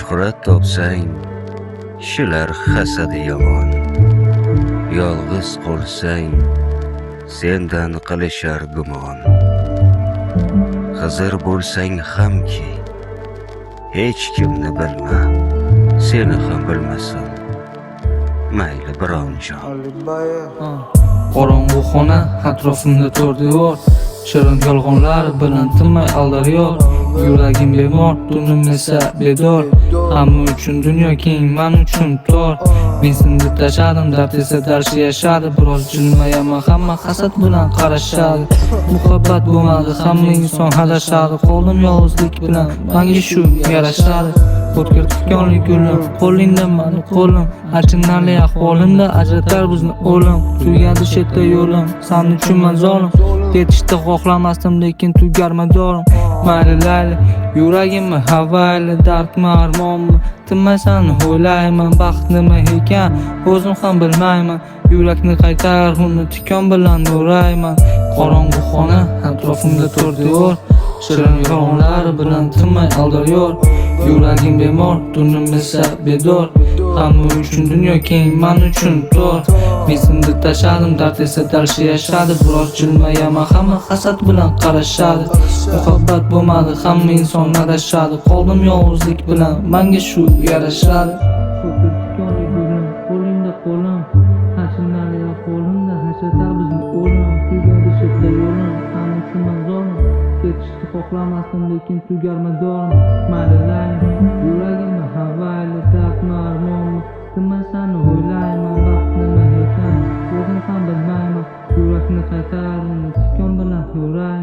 shuhrat topsang, kishilar hasadi yomon. Yolg'iz qolsang, sendan qilishar gumon. Xizr bo'lsang hamki, hech kimni bilma, seni ham bilmasin, mayli biron jon. Qorong'u xona, atrofimda to'rt devor, shirin yolg'onlar bilan tinmay aldaryor. Yuragim bemor, dunim esa bedor. Hamma uchun dunyo keng, men uchun tor. Men seni tashadim, dard esa darshi yashadi. Biroz jilmayaman, hamma hasad bilan qarashadi. Muhabbat bo'lmadi, hamma inson adashadi. Qoldim yolg'izlik bilan, menga shu yarashadi. O'tkir tikonli gulim, qo'lingda mani qo'lim. Achinarli ahvolimda ajratar bizni o'lim. Tugadi shetda yo'lim, sen uchun men zolim. Ketishni xohlamasdim, lekin tugar madorim. Mayli layli, yuragimni havayli, dardmi armonmi, tinmasani o'ylayman. Baxt nima ekan, o'zim ham bilmayman. Yurakni qaytar, uni tikon bilan o'rayman. Qorong'u xona, atrofimda to'rt devor, shirin yolg'onlar bilan tinmay aldaryor. Yuragim bemor, dunim esa bedor. Hamma uchun dunyo keng, men uchun tor. Men seni tashadim, dard esa darshi yashadi. Biroz jilmayaman, hamma hasad bilan qarashadi. Muhabbat bo'lmadi, hamma inson adashadi. Qoldim yolg'izlik bilan, menga shu yarashadi. Qo'lingda qo'lim, achinarli ahvolimda hashatar bizni o'lim. Tugadi shetda yo'lim, sen uchun men zolim. Ketishni xohlamasdim, lekin tugar madorim. Mayli layli, yuragimni havayli, dardmi armonmi, tinmasani o'ylayman. Baxt nima ekan, o'zim ham bilmayman. Yurakni qaytar, uni tikon bilan yo'rayman.